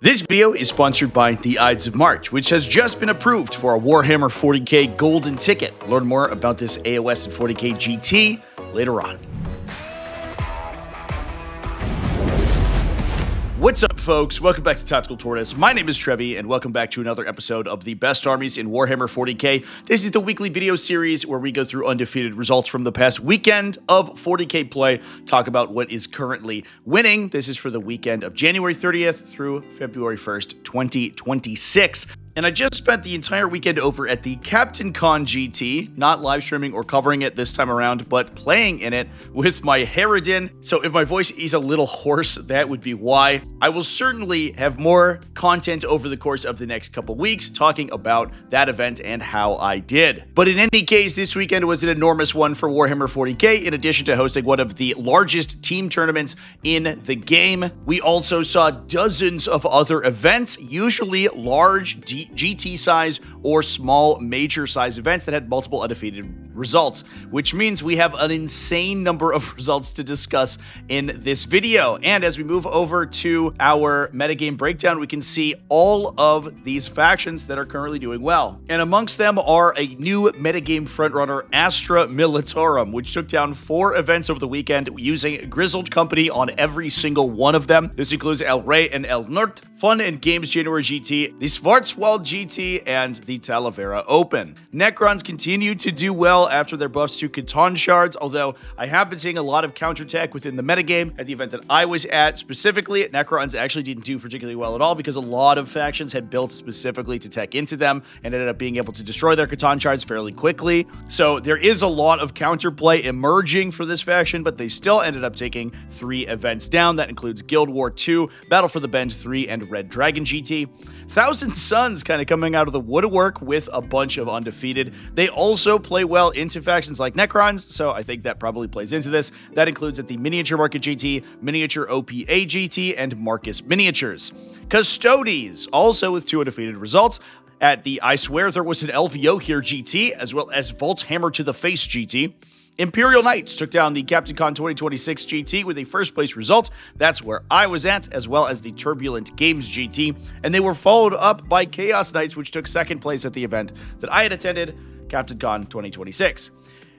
This video is sponsored by the Ides of March, which has just been approved for a Warhammer 40k golden ticket. Learn more about this AOS and 40k GT later on. What's up, folks? Welcome back to TacticalTortoise. My name is Trevi, and welcome back to another episode of the best armies in Warhammer 40k. This is the weekly video series where we go through undefeated results from the past weekend of 40k play, talk about what is currently winning. This is for the weekend of January 30th through February 1st, 2026. And I just spent the entire weekend over at the Captain Con GT, not live streaming or covering it this time around, but playing in it with my Harridan. So if my voice is a little hoarse, that would be why. I will certainly have more content over the course of the next couple weeks talking about that event and how I did. But in any case, this weekend was an enormous one for Warhammer 40k. In addition to hosting one of the largest team tournaments in the game, we also saw dozens of other events, usually large GT size or small major size events that had multiple undefeated results, which means we have an insane number of results to discuss in this video. And as we move over to our metagame breakdown, we can see all of these factions that are currently doing well. And amongst them are a new metagame frontrunner, Astra Militarum, which took down 4 events over the weekend using Grizzled Company on every single one of them. This includes El Rey and El Norte, Fun and Games January GT, the Schwarzwald GT, and the Talavera Open. Necrons continue to do well after their buffs to Catan Shards, although I have been seeing a lot of counterattack within the metagame. At the event that I was at specifically, Necrons actually didn't do particularly well at all because a lot of factions had built specifically to tech into them and ended up being able to destroy their Catan Shards fairly quickly. So there is a lot of counterplay emerging for this faction, but they still ended up taking 3 events down. That includes Guild War 2, Battle for the Bend 3, and Red Dragon GT. Thousand Suns kind of coming out of the woodwork with a bunch of undefeated. They also play well into factions like Necrons, so I think that probably plays into this. That includes at the Miniature Market GT, Miniature OPA GT, and Marcus Miniatures. Custodes, also with 2 undefeated results. At the I Swear There Was an LVO Here GT, as well as Volt Hammer to the Face GT. Imperial Knights took down the Captain Con 2026 GT with a first place result. That's where I was at, as well as the Turbulent Games GT. And they were followed up by Chaos Knights, which took second place at the event that I had attended, Captain Con 2026.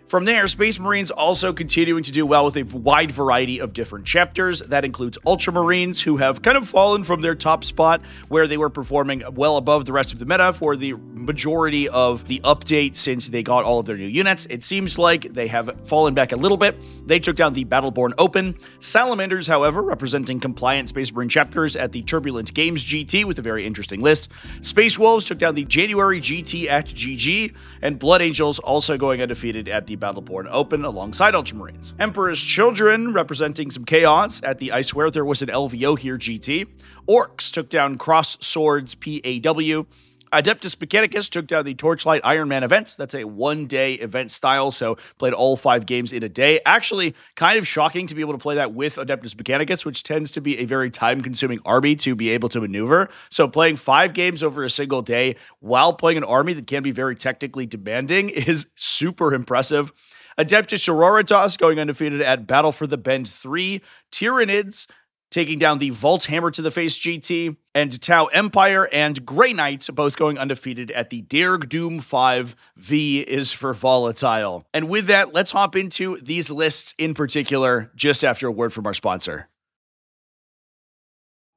From there, Space Marines also continuing to do well with a wide variety of different chapters. That includes Ultramarines, who have kind of fallen from their top spot where they were performing well above the rest of the meta for the majority of the update since they got all of their new units. It seems like they have fallen back a little bit. They took down the Battleborn Open. Salamanders, however, representing compliant Space Marine chapters at the Turbulent Games GT with a very interesting list. Space Wolves took down the January GT at GG, and Blood Angels also going undefeated at the Battleborn Open alongside Ultramarines. Emperor's Children representing some chaos at the I Swear There Was an LVO Here GT. Orks took down Cross Swords PAW. Adeptus Mechanicus took down the Torchlight Iron Man event. That's a one-day event style, so played all 5 games in a day. Actually, kind of shocking to be able to play that with Adeptus Mechanicus, which tends to be a very time-consuming army to be able to maneuver. So playing 5 games over a single day while playing an army that can be very technically demanding is super impressive. Adepta Sororitas going undefeated at Battle for the Bend 3. Tyranids taking down the Volt Hammer to the Face GT, and Tau Empire and Grey Knights both going undefeated at the Derg Doom 5. V is for volatile. And with that, let's hop into these lists in particular just after a word from our sponsor.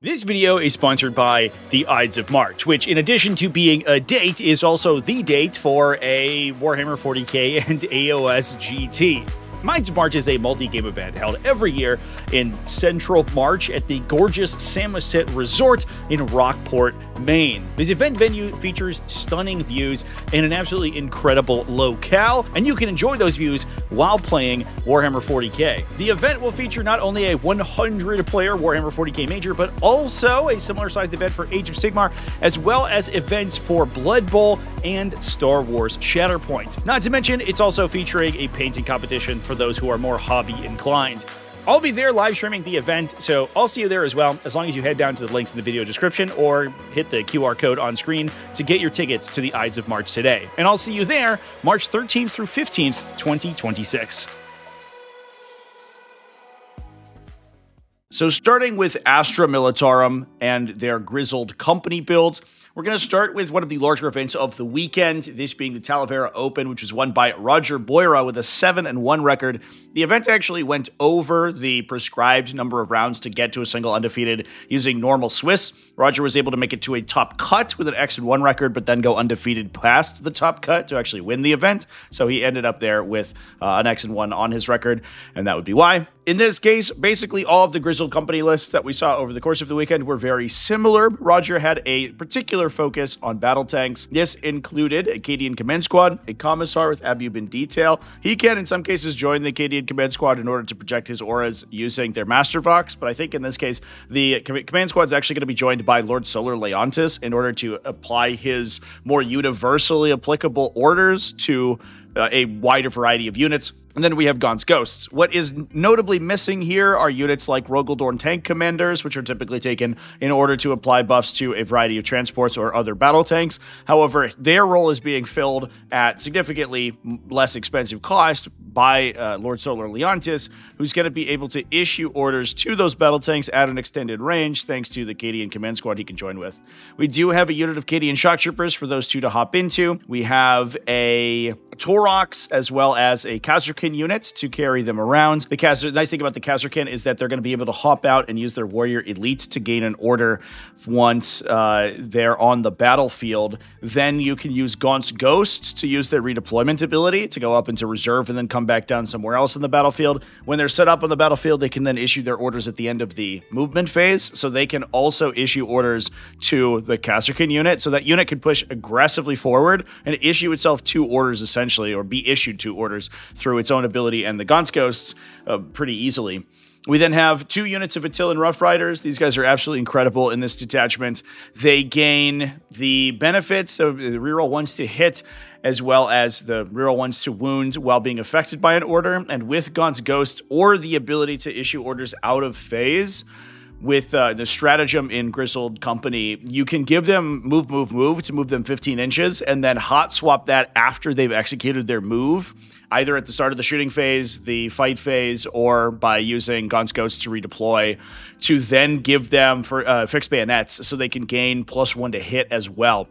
This video is sponsored by the Ides of March, which in addition to being a date is also the date for a Warhammer 40k and AOS GT. Ides of March is a multi-game event held every year in Central March at the gorgeous Samoset Resort in Rockport, Maine. This event venue features stunning views and an absolutely incredible locale, and you can enjoy those views while playing Warhammer 40k. The event will feature not only a 100-player Warhammer 40k major, but also a similar-sized event for Age of Sigmar, as well as events for Blood Bowl and Star Wars Shatterpoint. Not to mention, it's also featuring a painting competition for those who are more hobby inclined. I'll be there live streaming the event, so I'll see you there as well, as long as you head down to the links in the video description or hit the QR code on screen to get your tickets to the Ides of March today. And I'll see you there March 13th through 15th, 2026. So starting with Astra Militarum and their Grizzled Company builds, we're going to start with one of the larger events of the weekend, this being the Talavera Open, which was won by Roger Boyra with a 7-1 record. The event actually went over the prescribed number of rounds to get to a single undefeated using normal Swiss. Roger was able to make it to a top cut with an X-1 record, but then go undefeated past the top cut to actually win the event. So he ended up there with an X-1 on his record, and that would be why. In this case, basically all of the Grizzled Company lists that we saw over the course of the weekend were very similar. Roger had a particular focus on battle tanks. This included a Cadian Command Squad, a Commissar with Abubin Detail. He can, in some cases, join the Cadian Command Squad in order to project his auras using their Master Vox, but I think in this case, the Command Squad is actually going to be joined by Lord Solar Leontis in order to apply his more universally applicable orders to a wider variety of units. And then we have Gaunt's Ghosts. What is notably missing here are units like Rogaldorn Tank Commanders, which are typically taken in order to apply buffs to a variety of transports or other battle tanks. However, their role is being filled at significantly less expensive cost by Lord Solar Leontis, who's going to be able to issue orders to those battle tanks at an extended range, thanks to the Cadian Command Squad he can join with. We do have a unit of Cadian Shock Troopers for those two to hop into. We have a Torox as well as a Kazarkin unit to carry them around. The nice thing about the Kazarkin is that they're going to be able to hop out and use their warrior elite to gain an order once they're on the battlefield. Then you can use Gaunt's Ghosts to use their redeployment ability to go up into reserve and then come back down somewhere else in the battlefield. When they're set up on the battlefield, they can then issue their orders at the end of the movement phase, so they can also issue orders to the Kazarkin unit, so that unit can push aggressively forward and issue itself 2 orders essentially, or be issued 2 orders through its own ability and the Gaunt's Ghosts pretty easily. We then have 2 units of Attilan Rough Riders. These guys are absolutely incredible in this detachment. They gain the benefits of the reroll 1s to hit, as well as the reroll 1s to wound while being affected by an order. And with Gaunt's Ghost, or the ability to issue orders out of phase, with the stratagem in Grizzled Company, you can give them move to move them 15 inches and then hot swap that after they've executed their move, either at the start of the shooting phase, the fight phase, or by using Gaunt's Ghosts to redeploy, to then give them for fixed bayonets so they can gain +1 to hit as well.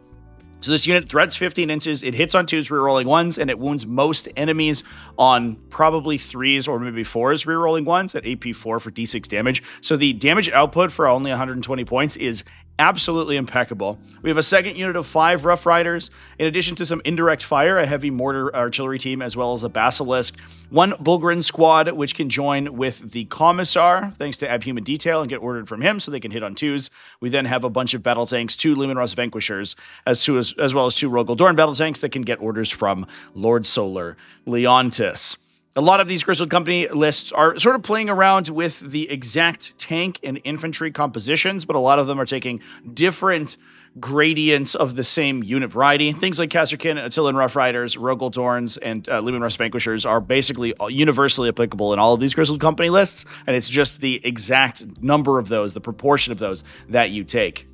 So this unit threats 15 inches, it hits on 2s, rerolling 1s, and it wounds most enemies on probably 3s or maybe 4s, rerolling 1s at AP4 for D6 damage. So the damage output for only 120 points is absolutely impeccable. We have a second unit of 5 Rough Riders, in addition to some indirect fire, a heavy mortar artillery team, as well as a Basilisk. 1 Bulgrin squad, which can join with the Commissar, thanks to Abhuman Detail, and get ordered from him so they can hit on 2s. We then have a bunch of battle tanks, 2 Luminous Vanquishers, as well as 2 Rogaldorn battle tanks that can get orders from Lord Solar Leontis. A lot of these Grizzled Company lists are sort of playing around with the exact tank and infantry compositions, but a lot of them are taking different gradients of the same unit variety. Things like Kazarkin, Attilan Rough Riders, Rogaldorns, and Luminous Vanquishers are basically universally applicable in all of these Grizzled Company lists, and it's just the exact number of those, the proportion of those that you take.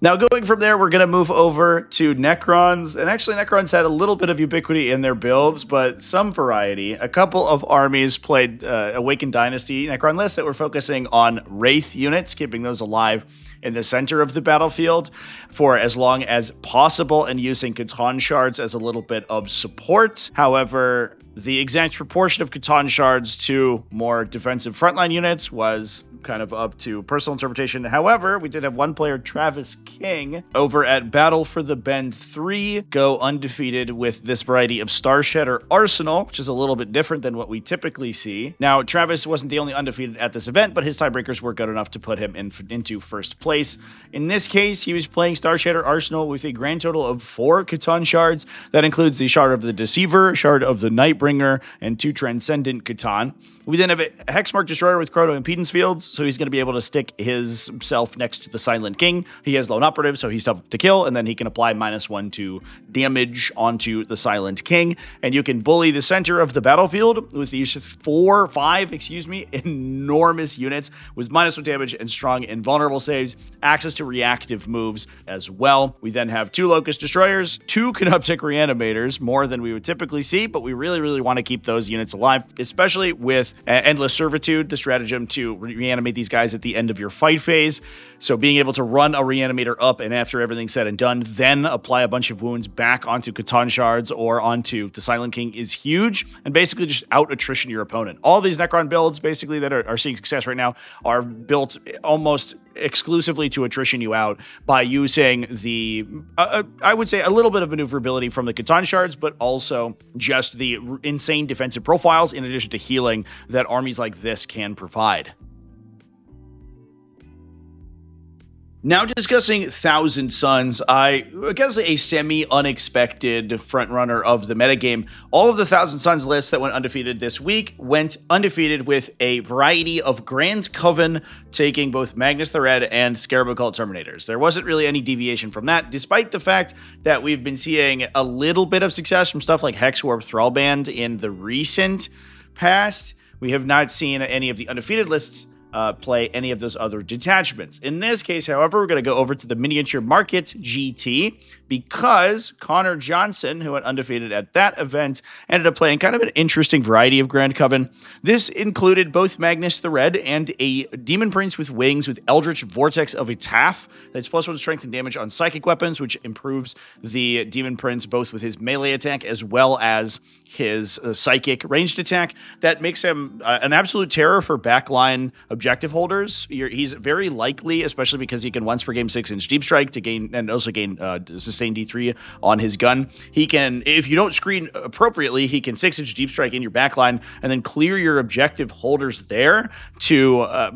Now, going from there, we're going to move over to Necrons. And actually, Necrons had a little bit of ubiquity in their builds, but some variety. A couple of armies played Awakened Dynasty Necron lists that were focusing on Wraith units, keeping those alive in the center of the battlefield for as long as possible, and using Catan Shards as a little bit of support. However, the exact proportion of Catan Shards to more defensive frontline units was kind of up to personal interpretation. However, we did have one player, Travis King, over at Battle for the Bend 3, go undefeated with this variety of Star Shatter Arsenal, which is a little bit different than what we typically see. Now, Travis wasn't the only undefeated at this event, but his tiebreakers were good enough to put him into first place. In this case, he was playing Star Shatter Arsenal with a grand total of 4 Catan Shards. That includes the Shard of the Deceiver, Shard of the Nightbringer, and 2 Transcendent Catan. We then have a Hexmark Destroyer with Chrono Impedance Fields, so he's going to be able to stick himself next to the Silent King. He has Lone Operative, so he's tough to kill, and then he can apply -1 to damage onto the Silent King. And you can bully the center of the battlefield with these 5 enormous units with -1 damage and strong invulnerable saves, access to reactive moves as well. We then have 2 Locust Destroyers, 2 Canoptic Reanimators, more than we would typically see, but we really really want to keep those units alive, especially with Endless Servitude, the stratagem to reanimate these guys at the end of your fight phase. So being able to run a reanimator up and after everything's said and done, then apply a bunch of wounds back onto Catan Shards or onto the Silent King is huge, and basically just out attrition your opponent. All these Necron builds basically that are seeing success right now are built almost exclusively to attrition you out by using the, I would say, a little bit of maneuverability from the Catan Shards, but also just the insane defensive profiles in addition to healing that armies like this can provide. Now discussing Thousand Suns, I guess a semi-unexpected frontrunner of the metagame. All of the Thousand Suns lists that went undefeated this week went undefeated with a variety of Grand Coven taking both Magnus the Red and Scarab Occult Terminators. There wasn't really any deviation from that, despite the fact that we've been seeing a little bit of success from stuff like Hexwarp Thrallband in the recent past. We have not seen any of the undefeated lists play any of those other detachments. In this case, however, we're going to go over to the Miniature Market GT because Connor Johnson, who went undefeated at that event, ended up playing kind of an interesting variety of Grand Coven. This included both Magnus the Red and a Demon Prince with wings with Eldritch Vortex of Etaf. That's +1 strength and damage on psychic weapons, which improves the Demon Prince both with his melee attack as well as his psychic ranged attack. That makes him an absolute terror for backline objective holders. He's very likely, especially because he can once per game 6-inch deep strike to gain and also gain sustained D3 on his gun. He can, if you don't screen appropriately, he can 6-inch deep strike in your backline and then clear your objective holders there to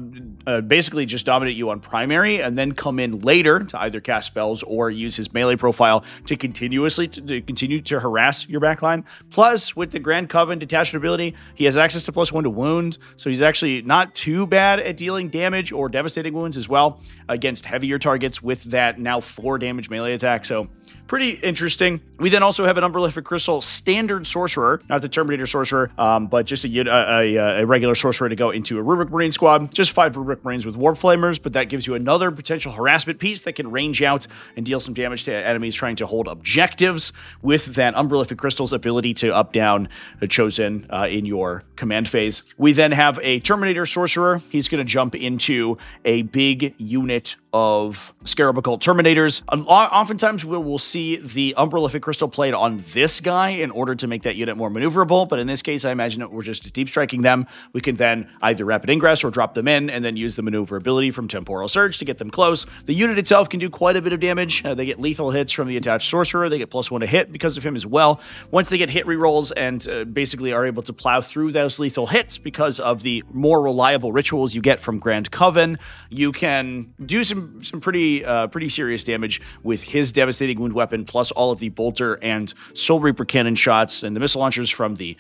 basically just dominate you on primary and then come in later to either cast spells or use his melee profile to continue to harass your backline. Plus, with the Grand Coven detachment ability, he has access to +1 to wound, so he's actually not too bad at dealing damage or devastating wounds as well against heavier targets with that now 4 damage melee attack. So pretty interesting. We then also have an Umberlific Crystal standard sorcerer, not the Terminator sorcerer, but just a regular sorcerer to go into a Rubric Marine squad. Just 5 Rubric Marines with Warp Flamers, but that gives you another potential harassment piece that can range out and deal some damage to enemies trying to hold objectives with that Umberlific Crystal's ability to up down the Chosen in your command phase. We then have a Terminator sorcerer. He's going to jump into a big unit of Scarab Occult Terminators. Oftentimes we'll see the Umberlific Crystal played on this guy in order to make that unit more maneuverable, but in this case I imagine that we're just deep striking them. We can then either rapid ingress or drop them in and then use the maneuverability from Temporal Surge to get them close. The unit itself can do quite a bit of damage. They get lethal hits from the attached sorcerer. They get +1 to hit because of him as well. Once they get hit rerolls and basically are able to plow through those lethal hits because of the more reliable rituals you get from Grand Coven, you can do some pretty serious damage with his devastating wound weapon, plus all of the bolter and Soul Reaper cannon shots and the missile launchers from the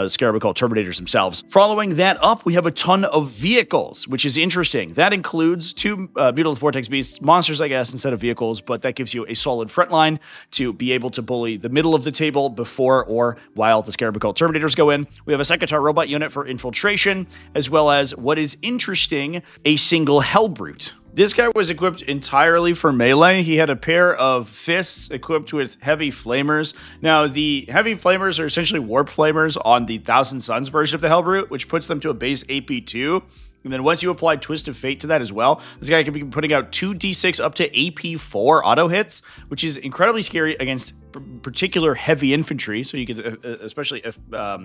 Scarab Occult Terminators themselves. Following that up, we have a ton of vehicles, which is interesting. That includes 2 Mutalith Vortex Beasts, monsters, I guess, instead of vehicles, but that gives you a solid front line to be able to bully the middle of the table before or while the Scarab Occult Terminators go in. We have a Sekitar robot unit for infiltration, as well as what is interesting, a single Helbrute. This guy was equipped entirely for melee. He had a pair of fists equipped with heavy flamers. Now, the heavy flamers are essentially warp flamers on the Thousand Suns version of the Helbrute, which puts them to a base AP2. And then once you apply Twist of Fate to that as well, this guy can be putting out 2d6 up to AP4 auto hits, which is incredibly scary against particular heavy infantry. So you could especially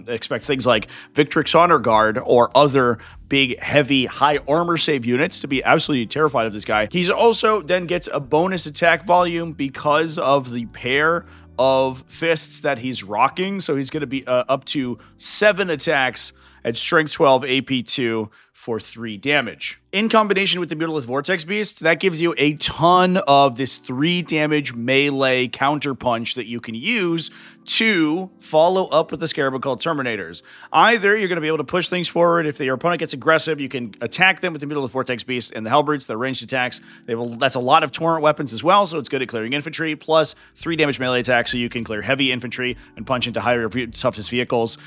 expect things like Victrix Honor Guard or other big, heavy, high armor save units to be absolutely terrified of this guy. He's also then gets a bonus attack volume because of the pair of fists that he's rocking. So he's going to be up to 7 attacks at Strength 12 AP2 for 3 damage. In combination with the Mutalith Vortex Beast, that gives you a ton of this 3 damage melee counter punch that you can use to follow up with the Scarab Occult Terminators. Either you're going to be able to push things forward. If your opponent gets aggressive, you can attack them with the Mutalith Vortex Beast and the Helbrutes, the ranged attacks. That's a lot of torrent weapons as well, so it's good at clearing infantry, plus 3 damage melee attacks, so you can clear heavy infantry and punch into higher toughness vehicles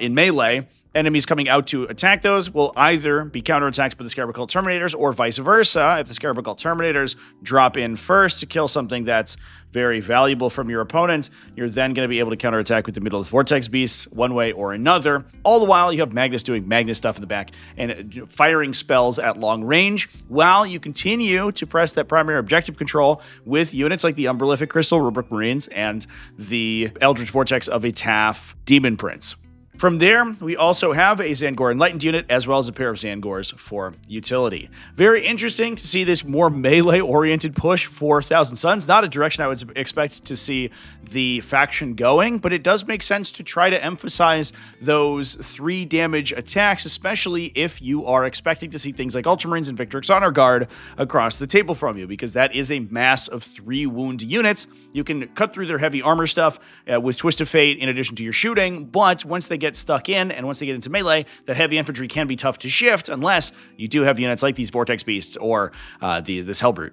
in melee. Enemies coming out to attack those will either be counterattacked by the Scarab Occult Terminators, or vice versa. If the Scarabocult Terminators drop in first to kill something that's very valuable from your opponent, you're then going to be able to counterattack with the Middle of the Vortex Beasts one way or another. All the while, you have Magnus doing Magnus stuff in the back and firing spells at long range, while you continue to press that primary objective control with units like the Umberlific Crystal Rubric Marines and the Eldritch Vortex of a TAF Demon Prince. From there, we also have a Zangor Enlightened unit, as well as a pair of Zangors for utility. Very interesting to see this more melee-oriented push for Thousand Suns. Not a direction I would expect to see the faction going, but it does make sense to try to emphasize those 3 damage attacks, especially if you are expecting to see things like Ultramarines and Victrix Honor Guard across the table from you, because that is a mass of 3 wound units. You can cut through their heavy armor stuff with Twist of Fate in addition to your shooting, but once they get stuck in, and once they get into melee, that heavy infantry can be tough to shift unless you do have units like these Vortex Beasts or this Helbrute.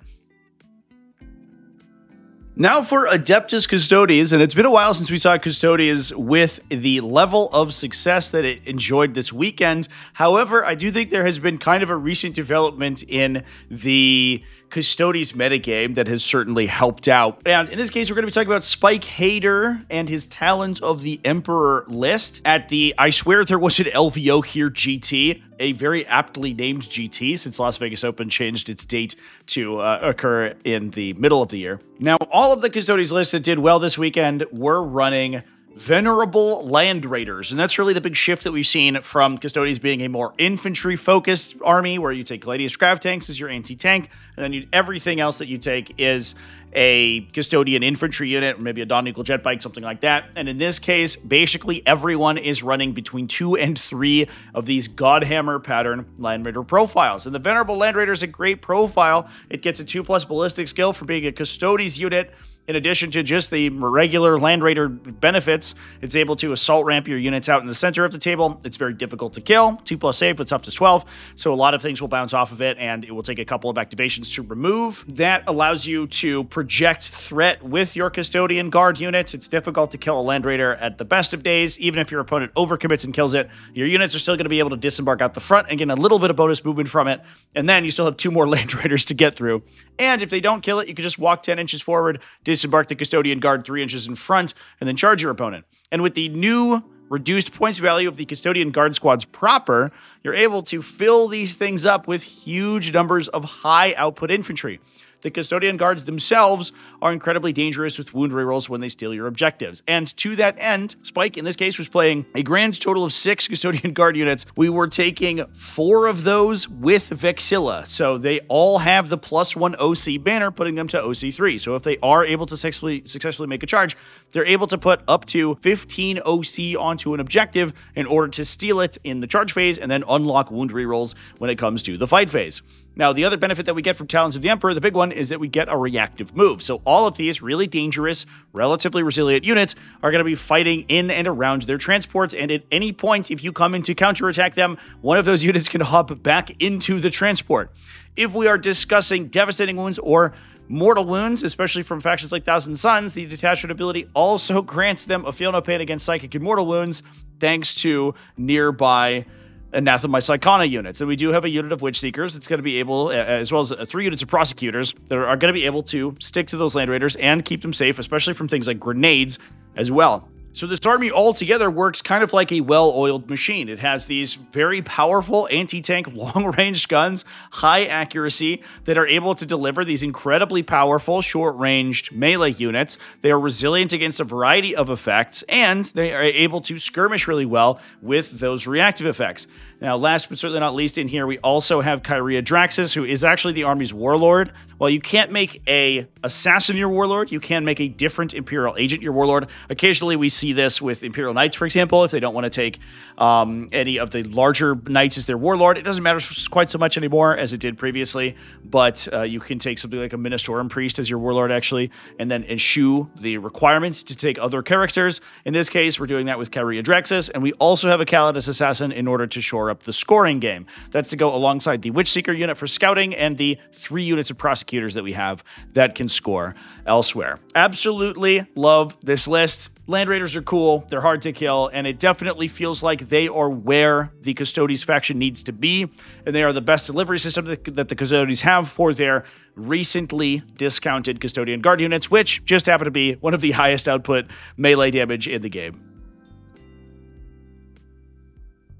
Now for Adeptus Custodes, and it's been a while since we saw Custodes with the level of success that it enjoyed this weekend. However, I do think there has been kind of a recent development in the Custodes metagame that has certainly helped out. And in this case, we're going to be talking about Spike Hader and his Talent of the Emperor list at the I Swear There Was an LVO Here GT, a very aptly named GT since Las Vegas Open changed its date to occur in the middle of the year. Now, all of the Custodes lists that did well this weekend were running Venerable Land Raiders, and that's really the big shift that we've seen from Custodes being a more infantry-focused army, where you take Gladius Grav Tanks as your anti-tank, and then everything else that you take is a Custodian infantry unit, or maybe a non-equal jet bike, something like that. And in this case, basically everyone is running between 2 and 3 of these Godhammer pattern Land Raider profiles. And the Venerable Land Raider is a great profile. It gets a 2+ ballistic skill for being a Custodes unit. In addition to just the regular Land Raider benefits, it's able to assault ramp your units out in the center of the table. It's very difficult to kill, 2+ save with toughness 12, so a lot of things will bounce off of it, and it will take a couple of activations to remove. That allows you to project threat with your Custodian Guard units. It's difficult to kill a Land Raider at the best of days. Even if your opponent overcommits and kills it, your units are still going to be able to disembark out the front and get a little bit of bonus movement from it, and then you still have 2 more Land Raiders to get through. And if they don't kill it, you can just walk 10 inches forward, disembark the Custodian Guard 3 inches in front, and then charge your opponent. And with the new reduced points value of the Custodian Guard squads proper, you're able to fill these things up with huge numbers of high output infantry. The Custodian Guards themselves are incredibly dangerous with wound rerolls when they steal your objectives. And to that end, Spike, in this case, was playing a grand total of 6 Custodian Guard units. We were taking 4 of those with Vexilla. So they all have the +1 OC banner, putting them to OC3. So if they are able to successfully make a charge, they're able to put up to 15 OC onto an objective in order to steal it in the charge phase and then unlock wound rerolls when it comes to the fight phase. Now, the other benefit that we get from Talons of the Emperor, the big one, is that we get a reactive move. So all of these really dangerous, relatively resilient units are going to be fighting in and around their transports, and at any point, if you come in to counterattack them, one of those units can hop back into the transport. If we are discussing devastating wounds or mortal wounds, especially from factions like Thousand Suns, the detachment ability also grants them a feel no pain against psychic and mortal wounds, thanks to nearby Anathema Psychona units. And we do have a unit of Witch Seekers that's going to be able, as well as 3 units of Prosecutors, that are going to be able to stick to those Land Raiders and keep them safe, especially from things like grenades as well. So this army altogether works kind of like a well-oiled machine. It has these very powerful anti-tank long-range guns, high accuracy, that are able to deliver these incredibly powerful short-ranged melee units. They are resilient against a variety of effects, and they are able to skirmish really well with those reactive effects. Now, last but certainly not least in here, we also have Kyria Draxus, who is actually the army's warlord. While you can't make a assassin your warlord, you can make a different Imperial agent your warlord. Occasionally, we see this with Imperial Knights, for example, if they don't want to take any of the larger knights as their warlord. It doesn't matter quite so much anymore as it did previously, but you can take something like a Ministorum Priest as your warlord, actually, and then eschew the requirements to take other characters. In this case, we're doing that with Kyria Draxus, and we also have a Calidus Assassin in order to shore power up the scoring game. That's to go alongside the Witchseeker unit for scouting and the 3 units of prosecutors that we have that can score elsewhere. Absolutely love this list. Land Raiders are cool, they're hard to kill, and it definitely feels like they are where the Custodes faction needs to be, and they are the best delivery system that the Custodes have for their recently discounted Custodian Guard units, which just happen to be one of the highest output melee damage in the game.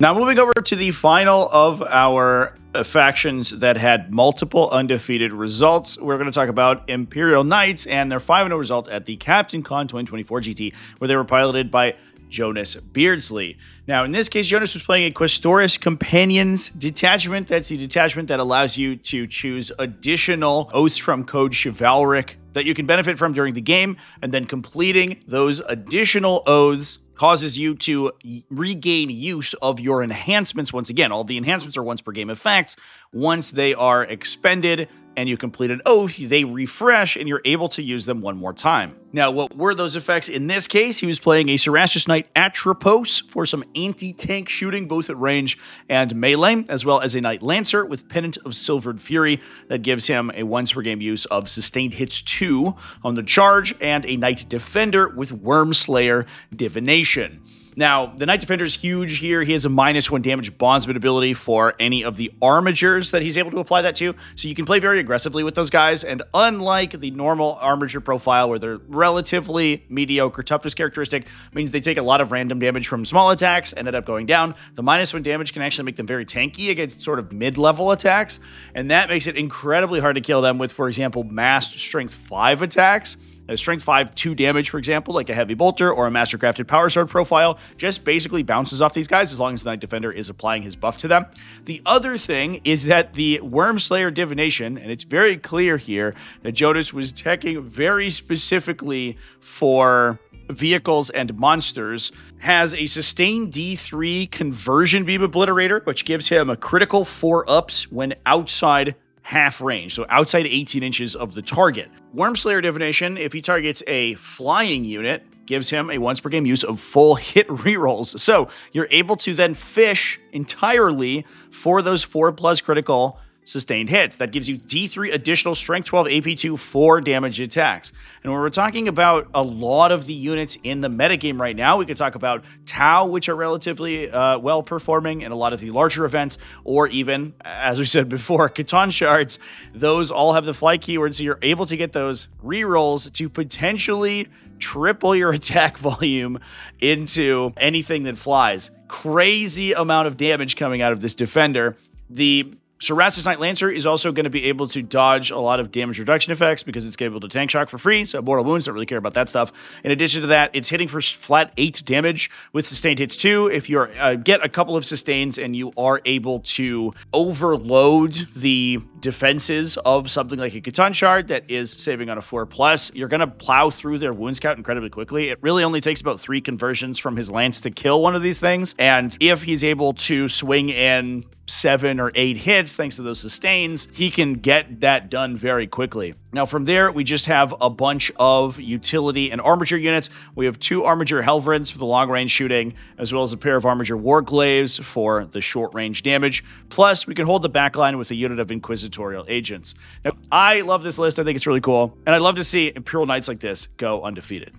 Now moving over to the final of our factions that had multiple undefeated results, we're going to talk about Imperial Knights and their 5-0 result at the Captain Con 2024 GT, where they were piloted by Jonas Beardsley. Now, in this case, Jonas was playing a Quaestorus Companions detachment. That's the detachment that allows you to choose additional oaths from Code Chivalric that you can benefit from during the game, and then completing those additional oaths causes you to regain use of your enhancements once again. All the enhancements are once per game effects. Once they are expended and you complete an oath, they refresh and you're able to use them one more time. Now, what were those effects? In this case, he was playing a Cerastus Knight Atropos for some anti-tank shooting, both at range and melee, as well as a Knight Lancer with Pennant of Silvered Fury that gives him a once per game use of Sustained Hits 2 on the charge, and a Knight Defender with Wormslayer Divination. Now, the Knight Defender is huge here. He has a -1 damage bondsman ability for any of the armatures that he's able to apply that to. So you can play very aggressively with those guys. And unlike the normal armature profile where they're relatively mediocre toughness characteristic, means they take a lot of random damage from small attacks and end up going down. The -1 damage can actually make them very tanky against sort of mid-level attacks. And that makes it incredibly hard to kill them with, for example, massed strength 5 attacks. Strength 5, 2 damage, for example, like a Heavy Bolter or a Mastercrafted Power Sword profile, just basically bounces off these guys as long as the Knight Defender is applying his buff to them. The other thing is that the Wormslayer Divination, and it's very clear here that Jonas was teching very specifically for vehicles and monsters, has a sustained D3 conversion beam obliterator, which gives him a critical 4-ups when outside half range, so outside 18 inches of the target. Wormslayer Divination, if he targets a flying unit, gives him a once per game use of full hit rerolls. So you're able to then fish entirely for those 4+ critical sustained hits. That gives you D3 additional strength 12 AP2 4 damage attacks. And when we're talking about a lot of the units in the metagame right now, we could talk about Tau, which are relatively well performing in a lot of the larger events, or even, as we said before, Catan Shards. Those all have the fly keyword, so you're able to get those rerolls to potentially triple your attack volume into anything that flies. Crazy amount of damage coming out of this defender. The Cerastus Knight Lancer is also going to be able to dodge a lot of damage reduction effects because it's able to tank shock for free, so mortal wounds don't really care about that stuff. In addition to that, it's hitting for flat 8 damage with Sustained Hits 2. If you get a couple of sustains and you are able to overload the defenses of something like a Catan Shard that is saving on a 4+, you're going to plow through their wounds count incredibly quickly. It really only takes about 3 conversions from his lance to kill one of these things, and if he's able to swing in 7 or 8 hits thanks to those sustains, he can get that done very quickly. Now from there, we just have a bunch of utility and armature units. We have 2 armature Helverids for the long range shooting, as well as a pair of armature Warglaives for the short range damage. Plus, we can hold the backline with a unit of inquisitorial agents. Now, I love this list. I think it's really cool, and I'd love to see Imperial Knights like this go undefeated.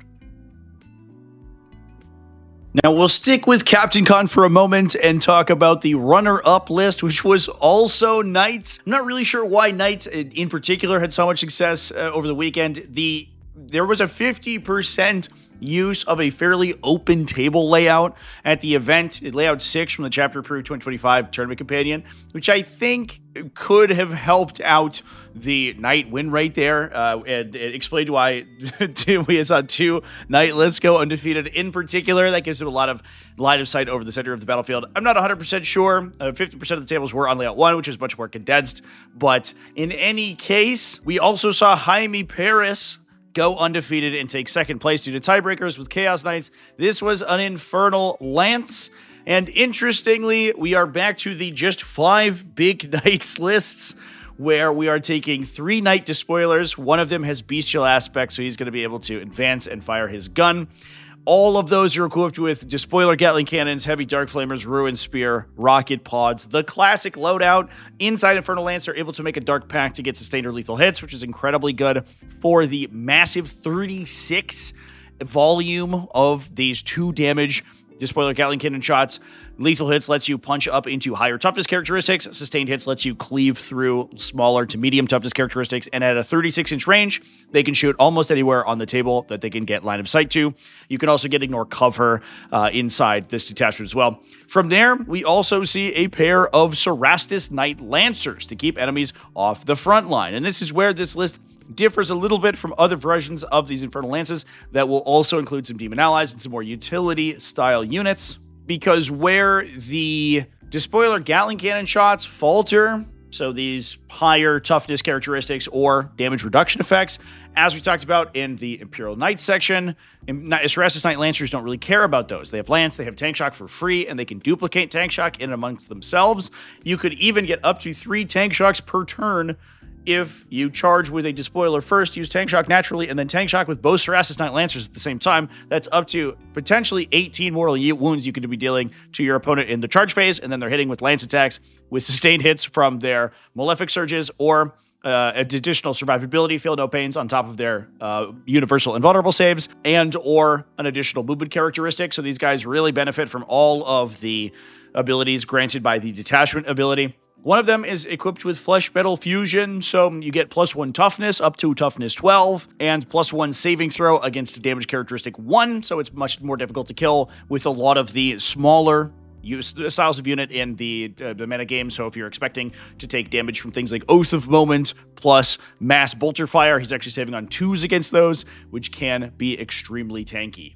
Now, we'll stick with Captain Con for a moment and talk about the runner-up list, which was also Knights. I'm not really sure why Knights in particular had so much success over the weekend. There was a 50% use of a fairly open table layout at the event. Layout 6 from the Chapter Approved 2025 Tournament Companion, which I think could have helped out the Knight win rate there, and it explained why we saw 2 Knight lists go undefeated in particular. That gives him a lot of line of sight over the center of the battlefield. I'm not 100% sure. 50% of the tables were on layout 1, which is much more condensed, but in any case, we also saw Jaime Paris go undefeated and take second place due to tiebreakers with Chaos Knights. This was an Infernal Lance. And interestingly, we are back to the just 5 big Knights lists, where we are taking 3 Knight Despoilers. One of them has bestial aspects, so he's going to be able to advance and fire his gun. All of those are equipped with Despoiler Gatling Cannons, Heavy Dark Flamers, Ruin Spear, Rocket Pods, the classic loadout. Inside Infernal Lance, they're able to make a Dark Pact to get sustained or lethal hits, which is incredibly good for the massive 36 volume of these 2 damage Despoiler Gatling Cannon shots. Lethal hits lets you punch up into higher toughness characteristics. Sustained hits lets you cleave through smaller to medium toughness characteristics. And at a 36-inch range, they can shoot almost anywhere on the table that they can get line of sight to. You can also get ignore cover inside this detachment as well. From there, we also see a pair of Cerastus Knight Lancers to keep enemies off the front line. And this is where this list differs a little bit from other versions of these Infernal Lances that will also include some Demon Allies and some more utility-style units. Because where the Despoiler Gatling Cannon shots falter, so these higher toughness characteristics or damage reduction effects, as we talked about in the Imperial Knights section, Cerastus Knight Lancers don't really care about those. They have Lance, they have Tank Shock for free, and they can duplicate Tank Shock in amongst themselves. You could even get up to 3 Tank Shocks per turn if you charge with a Despoiler first, use Tank Shock naturally, and then Tank Shock with both Cerastus Knight Lancers at the same time. That's up to potentially 18 mortal wounds you could be dealing to your opponent in the charge phase, and then they're hitting with Lance attacks with sustained hits from their Malefic Surges or additional survivability, feel no pains on top of their universal invulnerable saves, and or an additional movement characteristic. So these guys really benefit from all of the abilities granted by the detachment ability. One of them is equipped with Flesh Metal Fusion, so you get +1 toughness up to toughness 12, and +1 saving throw against a damage characteristic 1, so it's much more difficult to kill with a lot of the smaller styles of unit in the metagame. So if you're expecting to take damage from things like Oath of Moment plus Mass Bolter Fire, he's actually saving on 2s against those, which can be extremely tanky.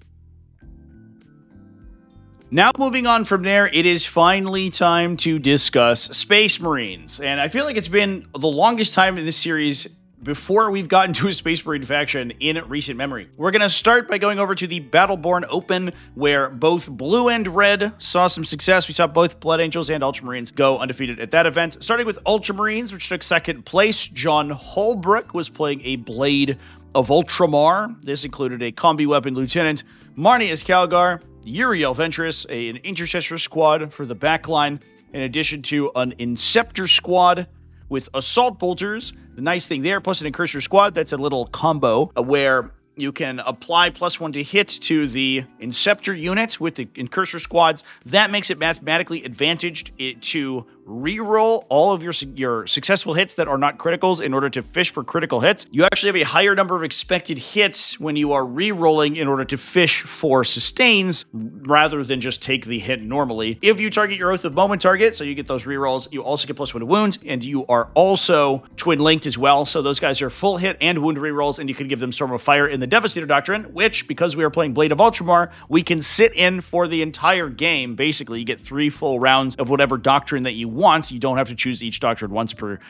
Now moving on from there, it is finally time to discuss Space Marines. And I feel like it's been the longest time in this series before we've gotten to a Space Marine faction in recent memory. We're going to start by going over to the Battleborn Open, where both blue and red saw some success. We saw both Blood Angels and Ultramarines go undefeated at that event. Starting with Ultramarines, which took second place, John Holbrook was playing a Blade of Ultramar. This included a combi weapon lieutenant, Marnius Calgar, Uriel Ventress, an intercessor squad for the backline, in addition to an Inceptor squad with assault bolters. The nice thing there, plus an Incursor squad, that's a little combo where you can apply +1 to hit to the Inceptor unit with the Incursor squads. That makes it mathematically advantaged to reroll all of your successful hits that are not criticals in order to fish for critical hits. You actually have a higher number of expected hits when you are rerolling in order to fish for sustains rather than just take the hit normally. If you target your Oath of Moment target, so you get those rerolls, you also get +1 to wound, and you are also twin linked as well. So those guys are full hit and wound rerolls, and you can give them Storm of Fire in the Devastator Doctrine, which, because we are playing Blade of Ultramar, we can sit in for the entire game. Basically, you get 3 full rounds of whatever doctrine that you want. You don't have to choose each doctrine once per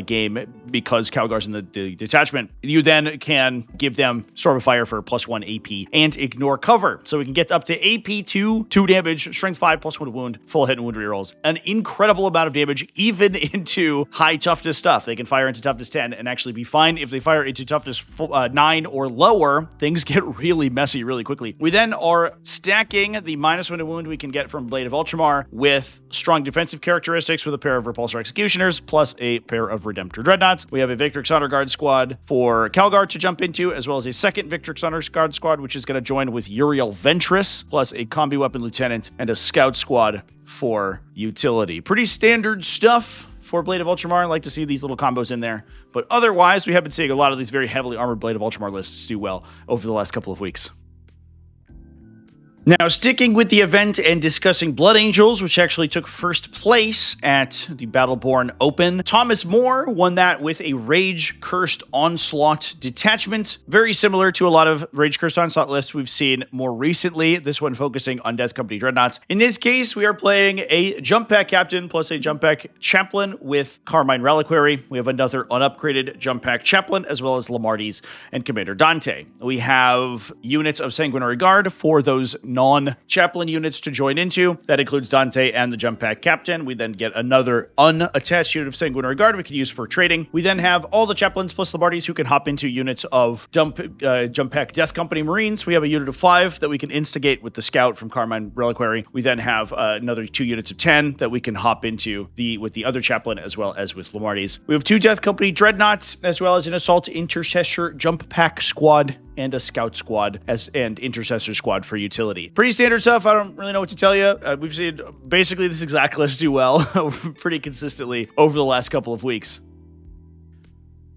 game because Calgar's in the detachment. You then can give them Storm of Fire for +1 AP and ignore cover. So we can get up to AP 2 damage, Strength 5, +1 to wound, full hit and wound rerolls. An incredible amount of damage, even into high toughness stuff. They can fire into toughness 10 and actually be fine. If they fire into toughness 9 or lower, things get really messy really quickly. We then are stacking the -1 to wound we can get from Blade of Ultramar with strong defensive characteristics with a pair of Repulsor Executioners plus a pair of Redemptor Dreadnoughts. We have a Victrix Honor Guard squad for Calgar to jump into, as well as a second Victrix Honor Guard squad, which is going to join with Uriel Ventress, plus a Combi Weapon Lieutenant and a Scout squad for utility. Pretty standard stuff for Blade of Ultramar. I like to see these little combos in there. But otherwise, we have been seeing a lot of these very heavily armored Blade of Ultramar lists do well over the last couple of weeks. Now, sticking with the event and discussing Blood Angels, which actually took first place at the Battleborn Open. Thomas Moore won that with a Rage-Cursed Onslaught detachment. Very similar to a lot of Rage-Cursed Onslaught lists we've seen more recently. This one focusing on Death Company Dreadnoughts. In this case, we are playing a Jump Pack Captain plus a Jump Pack Chaplain with Carmine Reliquary. We have another unupgraded Jump Pack Chaplain, as well as Lamarties and Commander Dante. We have units of Sanguinary Guard for those non-chaplain units to join into. That includes Dante and the Jump Pack Captain. We then get another unattached unit of Sanguinary Guard we can use for trading. We then have all the chaplains plus Lombardies who can hop into units of Jump Pack Death Company Marines. We have a unit of 5 that we can instigate with the Scout from Carmine Reliquary. We then have another 2 units of 10 that we can hop into with the other chaplain as well as with Lombardies. We have 2 Death Company Dreadnoughts as well as an Assault Intercessor Jump Pack Squad and a Scout Squad and Intercessor Squad for utility. Pretty standard stuff. I don't really know what to tell you. We've seen basically this exact list do well pretty consistently over the last couple of weeks.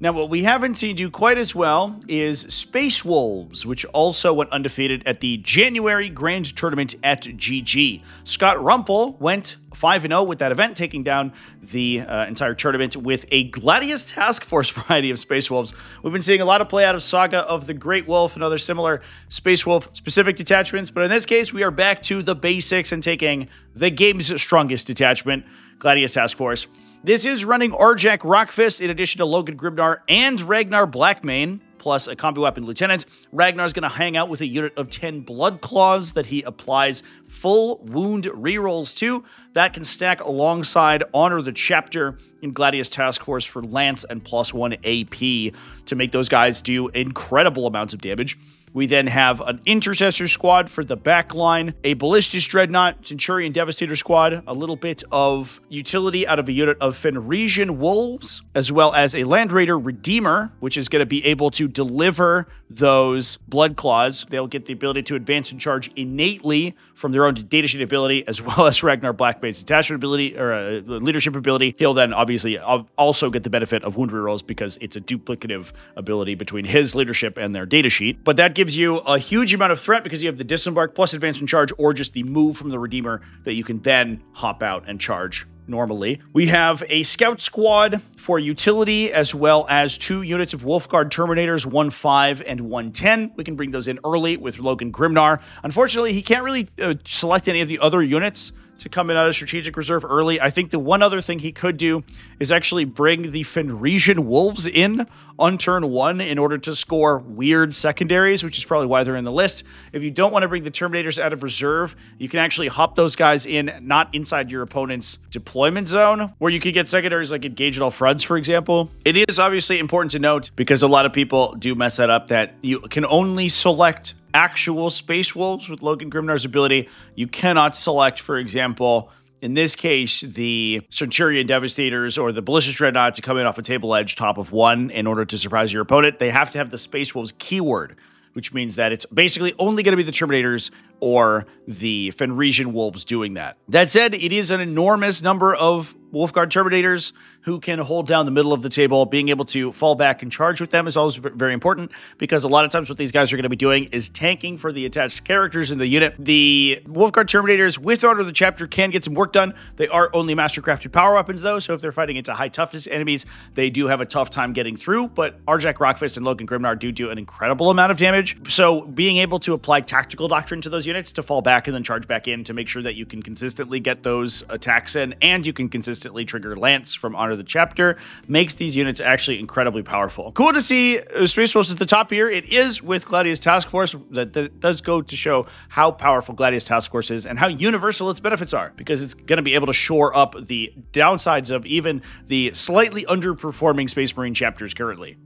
Now, what we haven't seen do quite as well is Space Wolves, which also went undefeated at the January Grand Tournament at GG. Scott Rumpel went 5-0 with that event, taking down the entire tournament with a Gladius Task Force variety of Space Wolves. We've been seeing a lot of play out of Saga of the Great Wolf and other similar Space Wolf-specific detachments, but in this case, we are back to the basics and taking the game's strongest detachment, Gladius Task Force. This is running Arjak Rockfist in addition to Logan Grimnar and Ragnar Blackmane, plus a combi weapon lieutenant. Ragnar's going to hang out with a unit of 10 Blood Claws that he applies full wound rerolls to. That can stack alongside Honor the Chapter in Gladius Task Force for Lance and +1 AP to make those guys do incredible amounts of damage. We then have an Intercessor Squad for the back line, a Ballistus Dreadnought, Centurion Devastator Squad, a little bit of utility out of a unit of Fenrisian Wolves, as well as a Land Raider Redeemer, which is going to be able to deliver those Blood Claws. They'll get the ability to advance and charge innately from their own datasheet ability, as well as Ragnar Blackmane's attachment ability, or leadership ability. He'll then obviously also get the benefit of wound rerolls because it's a duplicative ability between his leadership and their datasheet. But that gives you a huge amount of threat because you have the disembark plus advance and charge, or just the move from the Redeemer that you can then hop out and charge normally. We have a Scout Squad for utility, as well as 2 units of Wolfguard Terminators, 1-5 and 1-10. We can bring those in early with Logan Grimnar. Unfortunately, he can't really select any of the other units to come in out of strategic reserve early. I think the one other thing he could do is actually bring the Fenrisian Wolves in on turn 1 in order to score weird secondaries, which is probably why they're in the list. If you don't want to bring the Terminators out of reserve, you can actually hop those guys in, not inside your opponent's deployment zone, where you could get secondaries like Engage at All Fronts, for example. It is obviously important to note, because a lot of people do mess that up, that you can only select actual Space Wolves with Logan Grimnar's ability. You cannot select, for example, in this case, the Centurion Devastators or the Ballistus Dreadnought to come in off a table edge top of 1 in order to surprise your opponent. They have to have the Space Wolves keyword, which means that it's basically only going to be the Terminators or the Fenrisian Wolves doing that. That said, it is an enormous number of Wolfguard Terminators who can hold down the middle of the table. Being able to fall back and charge with them is always very important, because a lot of times what these guys are going to be doing is tanking for the attached characters in the unit. The Wolfguard Terminators with Honor the Chapter can get some work done. They are only mastercrafted power weapons though, so if they're fighting into high toughness enemies, they do have a tough time getting through, but Arjak Rockfist and Logan Grimnar do an incredible amount of damage. So being able to apply Tactical Doctrine to those units to fall back and then charge back in to make sure that you can consistently get those attacks in, and you can consistently trigger Lance from Honor the Chapter, makes these units actually incredibly powerful. Cool to see Space Wolves at the top here. It is with Gladius Task Force. That does go to show how powerful Gladius Task Force is and how universal its benefits are, because it's going to be able to shore up the downsides of even the slightly underperforming Space Marine chapters currently.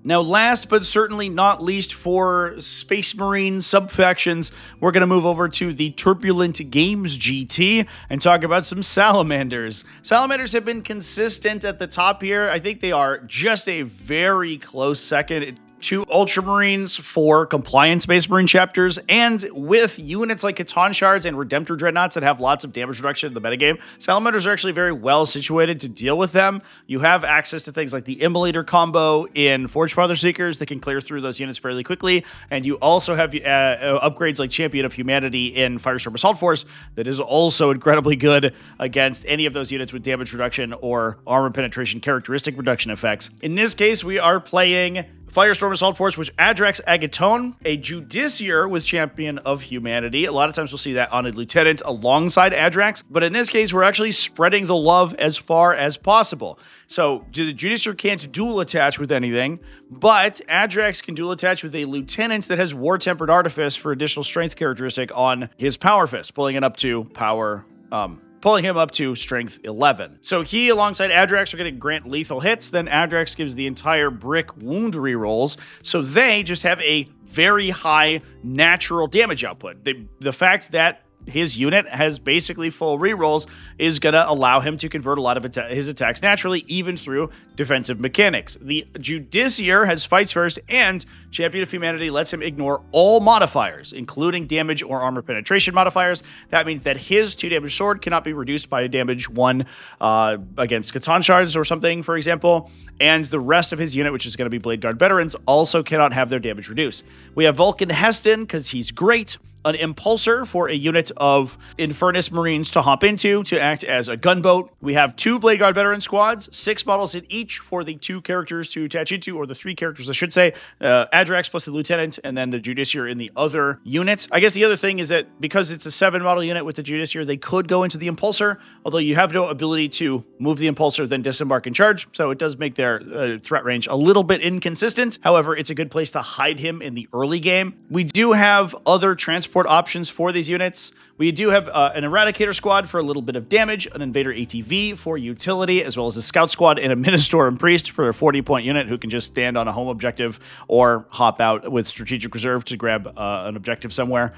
Now, last but certainly not least for Space Marine subfactions, we're going to move over to the Turbulent Games GT and talk about some Salamanders. Salamanders have been consistent at the top here. I think they are just a very close second to Ultramarines for compliant Space Marine chapters, and with units like Catan Shards and Redemptor Dreadnoughts that have lots of damage reduction in the metagame, Salamanders are actually very well situated to deal with them. You have access to things like the Immolator combo in Forgefather Seekers that can clear through those units fairly quickly, and you also have upgrades like Champion of Humanity in Firestorm Assault Force that is also incredibly good against any of those units with damage reduction or armor penetration characteristic reduction effects. In this case, we are playing Firestorm Assault Force, which Adrax Agaton, a Judiciar with Champion of Humanity. A lot of times we'll see that on a Lieutenant alongside Adrax, but in this case, we're actually spreading the love as far as possible. So the Judiciar can't dual attach with anything, but Adrax can dual attach with a Lieutenant that has War Tempered Artifice for additional strength characteristic on his Power Fist, pulling him up to strength 11. So he, alongside Adrax, are going to grant lethal hits. Then Adrax gives the entire brick wound rerolls. So they just have a very high natural damage output. The fact that his unit has basically full rerolls is going to allow him to convert a lot of his attacks naturally, even through defensive mechanics. The Judiciar has fights first, and Champion of Humanity lets him ignore all modifiers, including damage or armor penetration modifiers. That means that his 2 damage sword cannot be reduced by a damage 1 against Catan Shards or something, for example, and the rest of his unit, which is going to be Bladeguard Veterans, also cannot have their damage reduced. We have Vulcan Heston, because he's great. An Impulsor for a unit of Infernus Marines to hop into to act as a gunboat. We have 2 Bladeguard Veteran squads, 6 models in each for the 2 characters to attach into, or the 3 characters, I should say. Adrax plus the Lieutenant, and then the Judiciar in the other unit. I guess the other thing is that because it's a 7 model unit with the Judiciar, they could go into the Impulsor, although you have no ability to move the Impulsor, then disembark and charge, so it does make their threat range a little bit inconsistent. However, it's a good place to hide him in the early game. We do have other transport options for these units. We do have an Eradicator squad for a little bit of damage, an Invader ATV for utility, as well as a Scout squad and a Ministorum Priest for a 40-point unit who can just stand on a home objective or hop out with Strategic Reserve to grab an objective somewhere.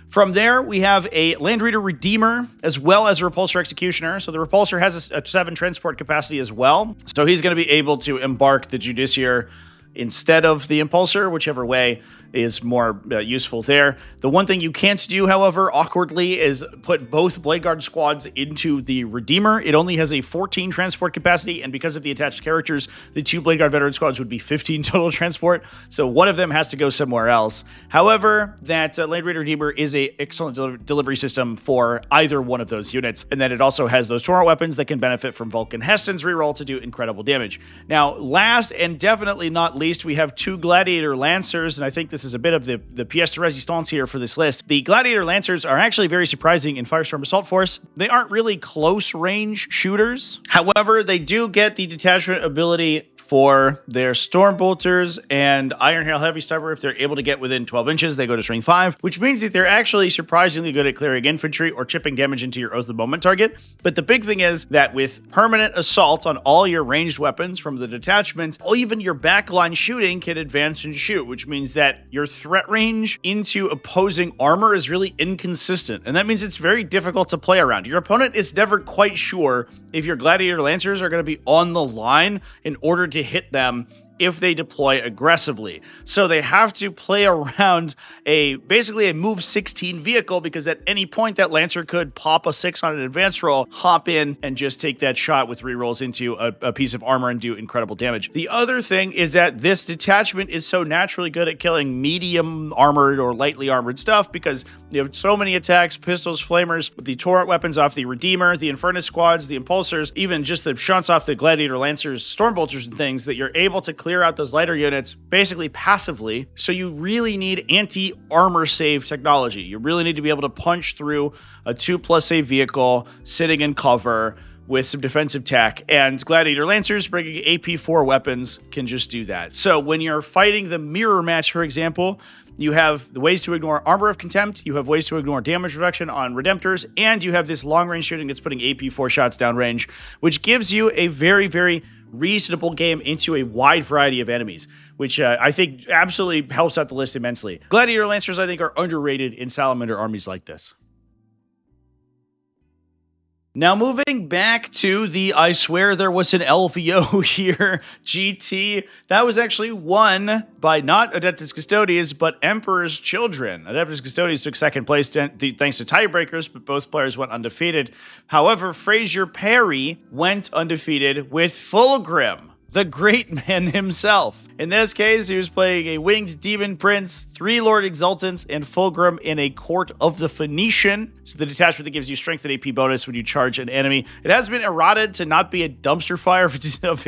From there, we have a Landreader Redeemer, as well as a Repulsor Executioner. So the Repulsor has a 7 transport capacity as well. So he's going to be able to embark the Judiciar instead of the Impulsor, whichever way is more useful there. The one thing you can't do, however, awkwardly, is put both Bladeguard squads into the Redeemer. It only has a 14 transport capacity, and because of the attached characters, the 2 Bladeguard Veteran squads would be 15 total transport, so one of them has to go somewhere else. However, that Landreader Redeemer is a excellent delivery system for either one of those units, and then it also has those torrent weapons that can benefit from Vulcan Heston's reroll to do incredible damage. Now, last and definitely not least, we have 2 Gladiator Lancers, and I think this is a bit of the pièce de résistance here for this list. The Gladiator Lancers are actually very surprising in Firestorm Assault Force. They aren't really close range shooters. However, they do get the detachment ability for their Stormbolters and Iron Hail Heavy Stubber. If they're able to get within 12 inches, they go to strength 5, which means that they're actually surprisingly good at clearing infantry or chipping damage into your Oath of the Moment target. But the big thing is that with permanent assault on all your ranged weapons from the detachment, even your backline shooting can advance and shoot, which means that your threat range into opposing armor is really inconsistent. And that means it's very difficult to play around. Your opponent is never quite sure if your Gladiator Lancers are going to be on the line in order to hit them if they deploy aggressively. So they have to play around basically a move 16 vehicle, because at any point that Lancer could pop a 6 on an advance roll, hop in, and just take that shot with rerolls into a piece of armor and do incredible damage. The other thing is that this detachment is so naturally good at killing medium armored or lightly armored stuff, because you have so many attacks, pistols, flamers, the torrent weapons off the Redeemer, the Infernus squads, the Impulsors, even just the shunts off the Gladiator Lancers, Stormbolters and things, that you're able to clear out those lighter units basically passively. So you really need anti-armor save technology. You really need to be able to punch through a 2+ save vehicle sitting in cover with some defensive tech, and Gladiator Lancers bringing AP4 weapons can just do that. So when you're fighting the mirror match, for example, you have the ways to ignore Armor of Contempt, you have ways to ignore damage reduction on Redemptors, and you have this long-range shooting that's putting AP4 shots downrange, which gives you a very, very reasonable game into a wide variety of enemies, which I think absolutely helps out the list immensely. Gladiator Lancers, I think, are underrated in Salamander armies like this. Now, moving back to the I swear there was an LVO here GT, that was actually won by not Adeptus Custodes, but Emperor's Children. Adeptus Custodes took second place thanks to tiebreakers, but both players went undefeated. However, Fraser Perry went undefeated with Fulgrim. the great man himself. In this case, he was playing a Winged Demon Prince, 3 Lord Exultants, and Fulgrim in a Court of the Phoenician. So the detachment that gives you strength and AP bonus when you charge an enemy. It has been eroded to not be a dumpster fire of a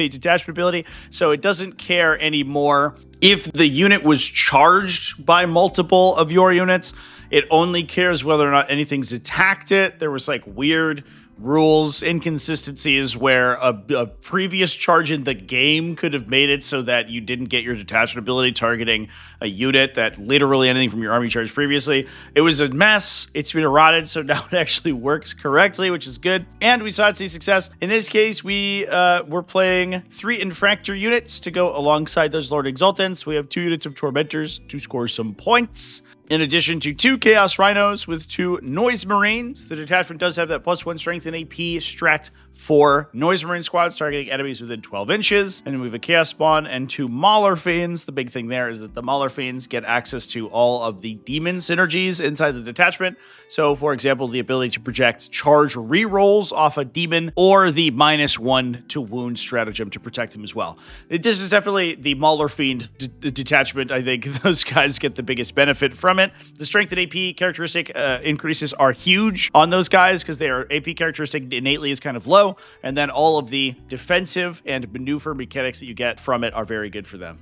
detachment ability, so it doesn't care anymore if the unit was charged by multiple of your units. It only cares whether or not anything's attacked it. There was like weird rules, inconsistencies where a previous charge in the game could have made it so that you didn't get your detachment ability targeting a unit that literally anything from your army charged previously. It was a mess. It's been eroded, so now it actually works correctly, which is good. And we saw it see success. In this case, we were playing 3 Infractor units to go alongside those Lord Exultants. We have 2 units of Tormentors to score some points. In addition to 2 Chaos Rhinos with 2 Noise Marines, the detachment does have that +1 strength and AP strat for Noise Marine squads targeting enemies within 12 inches. And then we have a Chaos Spawn and 2 Mauler Fiends. The big thing there is that the Mauler Fiends get access to all of the demon synergies inside the detachment. So, for example, the ability to project charge rerolls off a demon or the -1 to wound stratagem to protect him as well. This is definitely the Mauler Fiend detachment. I think those guys get the biggest benefit from it. The strength and AP characteristic increases are huge on those guys because their AP characteristic innately is kind of low, and then all of the defensive and maneuver mechanics that you get from it are very good for them.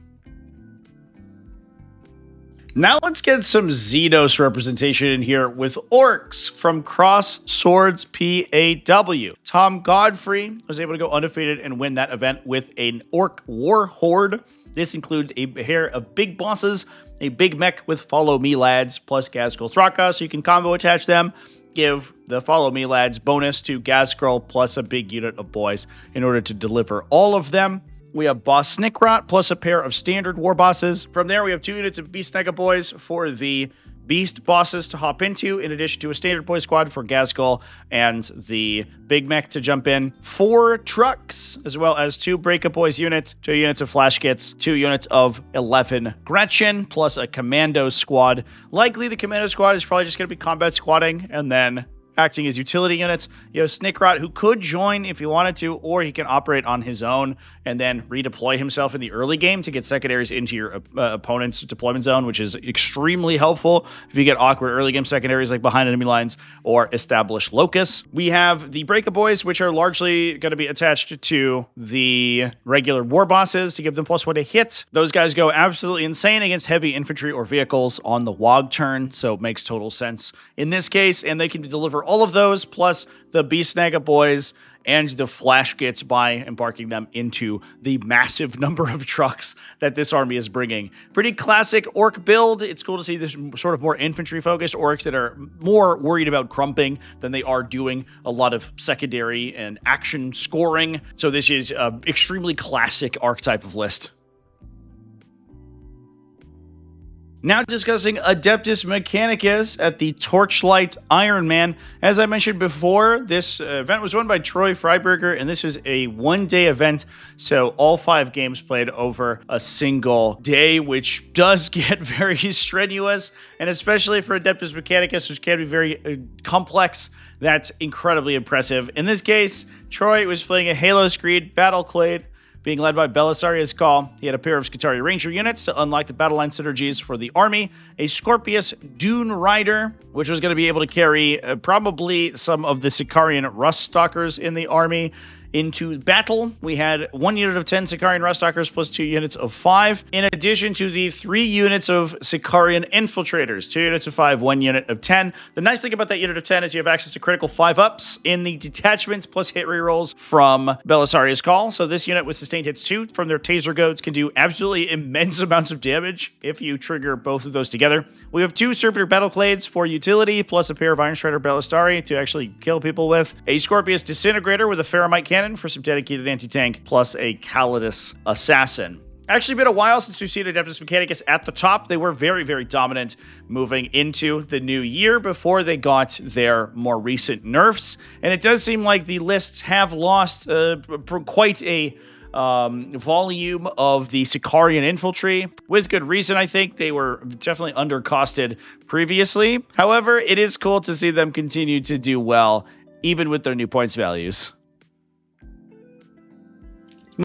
Now let's get some Xenos representation in here with Orks from Cross Swords PAW. Tom Godfrey was able to go undefeated and win that event with an Orc War Horde. This included a pair of big bosses, a big mech with Follow Me Lads plus Gazgul Thraka, so you can combo attach them. Give the Follow Me Lads bonus to Gazgul plus a big unit of boys in order to deliver all of them. We have Boss Snickrot plus a pair of standard war bosses. From there, we have 2 units of Beast Nega boys for the beast bosses to hop into, in addition to a standard boy squad for Gazgul and the big mech to jump in. 4 trucks, as well as 2 Breakup Boys units, 2 units of Flash Kits, 2 units of 11 Gretchen, plus a Commando squad. Likely the Commando squad is probably just going to be combat squatting, and then acting as utility units. You have Snickrot, who could join if he wanted to, or he can operate on his own and then redeploy himself in the early game to get secondaries into your opponent's deployment zone, which is extremely helpful if you get awkward early game secondaries like behind enemy lines or establish locus. We have the Breakup Boys, which are largely going to be attached to the regular war bosses to give them +1 to hit. Those guys go absolutely insane against heavy infantry or vehicles on the WOG turn, so it makes total sense in this case, and they can deliver all of those plus the Beast Nega boys and the Flash Kits by embarking them into the massive number of trucks that this army is bringing. Pretty classic Orc build. It's cool to see this sort of more infantry-focused Orcs that are more worried about crumping than they are doing a lot of secondary and action scoring. So this is an extremely classic archetype of list. Now discussing Adeptus Mechanicus at the Torchlight Iron Man. As I mentioned before, this event was won by Troy Freiberger, and this was a one-day event, so all 5 games played over a single day, which does get very strenuous, and especially for Adeptus Mechanicus, which can be very complex, that's incredibly impressive. In this case, Troy was playing a Halo Screed Battleclade, being led by Belisarius Call. He had a pair of Skitarii Ranger units to unlock the battle line synergies for the army, a Scorpius Dune Rider, which was going to be able to carry probably some of the Sicarian Rust Stalkers in the army into battle. We had 1 unit of 10 Sicarian Ruststalkers plus 2 units of 5, in addition to the 3 units of Sicarian Infiltrators, 2 units of 5, 1 unit of 10. The nice thing about that unit of 10 is you have access to critical 5-ups in the detachments plus hit rerolls from Belisarius Call. So this unit with sustained hits 2 from their Taser Goats can do absolutely immense amounts of damage if you trigger both of those together. We have 2 Servitor Battleclades for utility, plus a pair of Iron Strider Ballistari to actually kill people with, a Scorpius Disintegrator with a Ferromite Cannon for some dedicated anti-tank, plus a Calidus Assassin. Actually been a while since we've seen Adeptus Mechanicus at the top. They were very, very dominant moving into the new year before they got their more recent nerfs. And it does seem like the lists have lost quite a volume of the Sicarian infantry. With good reason, I think. They were definitely undercosted previously. However, it is cool to see them continue to do well, even with their new points values.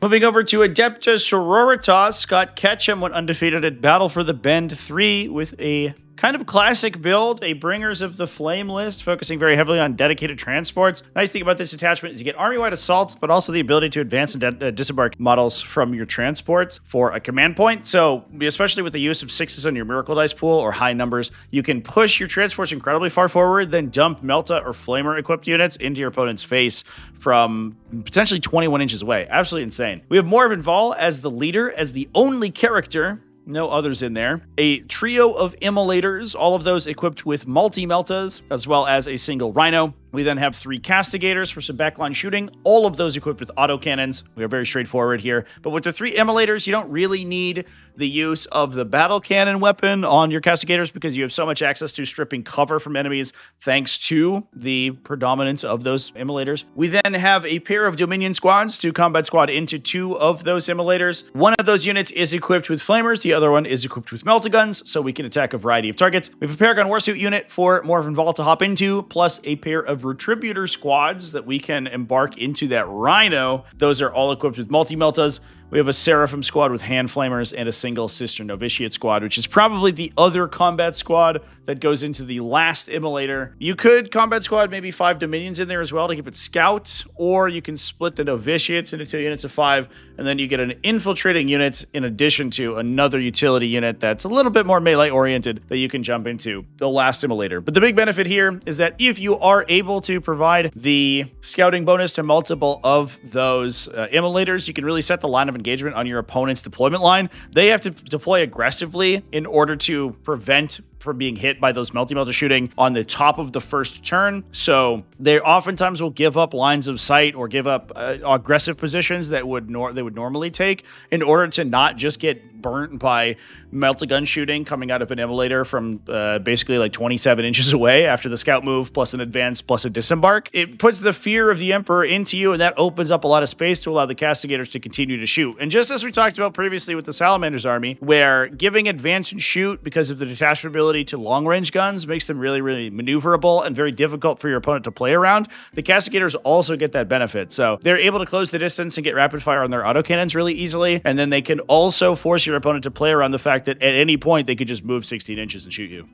Moving over to Adepta Sororitas, Scott Ketchum went undefeated at Battle for the Bend 3 with a kind of classic build, a Bringers of the Flame list, focusing very heavily on dedicated transports. Nice thing about this attachment is you get army-wide assaults, but also the ability to advance and disembark models from your transports for a command point. So, especially with the use of 6s on your Miracle Dice pool or high numbers, you can push your transports incredibly far forward, then dump Melta or Flamer-equipped units into your opponent's face from potentially 21 inches away. Absolutely insane. We have Morvenn Vahl as the leader, as the only character, no others in there. A trio of immolators, all of those equipped with multi-meltas, as well as a single rhino. We then have 3 castigators for some backline shooting, all of those equipped with autocannons. We are very straightforward here. But with the 3 immolators, you don't really need the use of the battle cannon weapon on your castigators because you have so much access to stripping cover from enemies thanks to the predominance of those immolators. We then have a pair of Dominion squads to combat squad into 2 of those immolators. One of those units is equipped with flamers, the other one is equipped with melta-guns, so we can attack a variety of targets. We have a Paragon Warsuit unit for Morvenn Vahl to hop into, plus a pair of Retributor squads that we can embark into that Rhino. Those are all equipped with multi-meltas. We have a Seraphim squad with hand flamers and a single Sister Novitiate squad, which is probably the other combat squad that goes into the last immolator. You could combat squad maybe 5 Dominions in there as well to give it scout, or you can split the Novitiates into 2 units of 5, and then you get an infiltrating unit in addition to another utility unit that's a little bit more melee oriented that you can jump into the last immolator. But the big benefit here is that if you are able to provide the scouting bonus to multiple of those immolators, you can really set the line of engagement on your opponent's deployment line. They have to deploy aggressively in order to prevent from being hit by those multi-melta shooting on the top of the first turn. So they oftentimes will give up lines of sight or give up aggressive positions that they would normally take in order to not just get burnt by melta-gun shooting coming out of an immolator from basically like 27 inches away after the scout move plus an advance plus a disembark. It puts the fear of the Emperor into you, and that opens up a lot of space to allow the castigators to continue to shoot. And just as we talked about previously with the Salamanders army, where giving advance and shoot because of the detachment ability to long-range guns makes them really, really maneuverable and very difficult for your opponent to play around, the castigators also get that benefit. So they're able to close the distance and get rapid fire on their autocannons really easily, and then they can also force your opponent to play around the fact that at any point they could just move 16 inches and shoot you.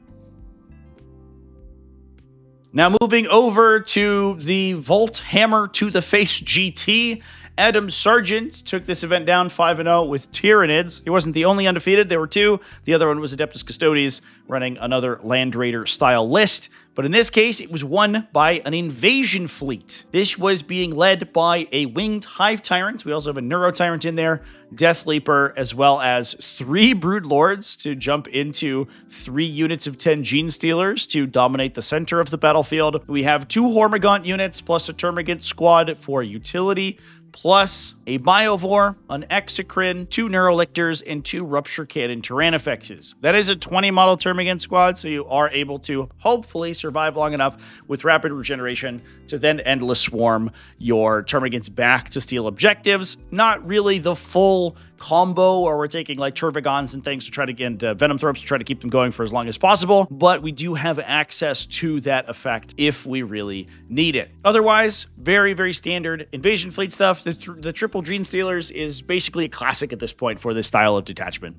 Now moving over to the Volt Hammer to the Face GT, Adam Sargent took this event down 5-0 with Tyranids. He wasn't the only undefeated. There were 2. The other one was Adeptus Custodes, running another Land Raider style list. But in this case, it was won by an invasion fleet. This was being led by a Winged Hive Tyrant. We also have a Neuro Tyrant in there, Death Leaper, as well as 3 Brood Lords to jump into 3 units of 10 Gene Stealers to dominate the center of the battlefield. We have 2 Hormigaunt units plus a Termagant squad for utility, plus a Biovore, an Exocrine, 2 Neurolictors, and 2 Rupture Cannon Tyrannifexes. That is a 20 model Termagant squad, so you are able to hopefully survive long enough with rapid regeneration to then Endless Swarm your Termagants back to steal objectives. Not really the full combo, or we're taking like Turvigons and things to try to get Venom Throats to try to keep them going for as long as possible, but we do have access to that effect if we really need it. Otherwise, very, very standard invasion fleet stuff. The triple Gene Stealers is basically a classic at this point for this style of detachment.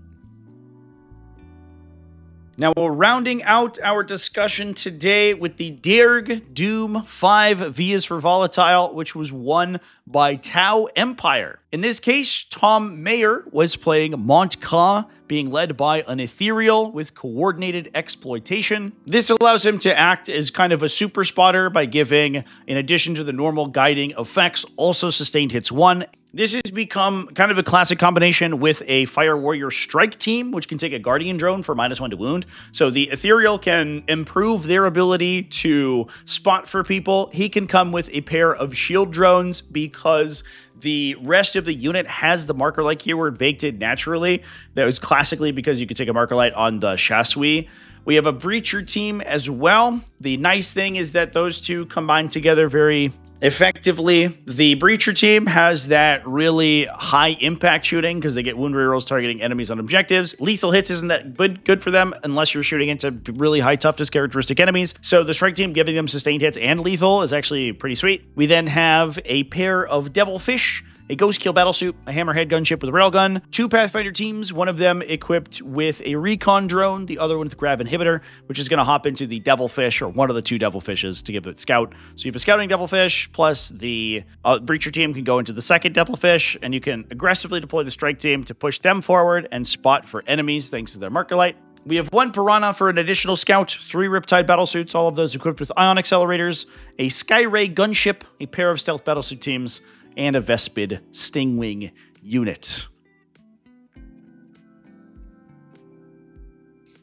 Now we're rounding out our discussion today with the Derg Doom 5 V is for Volatile, which was won by Tau Empire. In this case, Tom Mayer was playing Mont Ka, being led by an Ethereal with coordinated exploitation. This allows him to act as kind of a super spotter by giving, in addition to the normal guiding effects, also sustained hits 1. This has become kind of a classic combination with a Fire Warrior Strike team, which can take a Guardian Drone for -1 to wound. So the Ethereal can improve their ability to spot for people. He can come with a pair of Shield Drones because the rest of the unit has the Marker Light keyword baked in naturally. That was classically because you could take a Marker Light on the Chasui. We have a Breacher team as well. The nice thing is that those two combine together very effectively. The Breacher team has that really high impact shooting because they get wound rerolls targeting enemies on objectives. Lethal hits isn't that good for them unless you're shooting into really high toughness characteristic enemies. So the Strike team giving them sustained hits and lethal is actually pretty sweet. We then have a pair of Devilfish a Ghost Kill battlesuit, a Hammerhead gunship with a railgun, 2 Pathfinder teams, one of them equipped with a recon drone, the other one with Grav Inhibitor, which is going to hop into the Devilfish, or one of the 2 Devilfishes to give it Scout. So you have a Scouting Devilfish, plus the Breacher team can go into the second Devilfish, and you can aggressively deploy the Strike team to push them forward and spot for enemies thanks to their Marker Light. We have 1 Piranha for an additional Scout, 3 Riptide battlesuits, all of those equipped with Ion Accelerators, a Skyray gunship, a pair of Stealth battlesuit teams, and a Vespid Stingwing unit.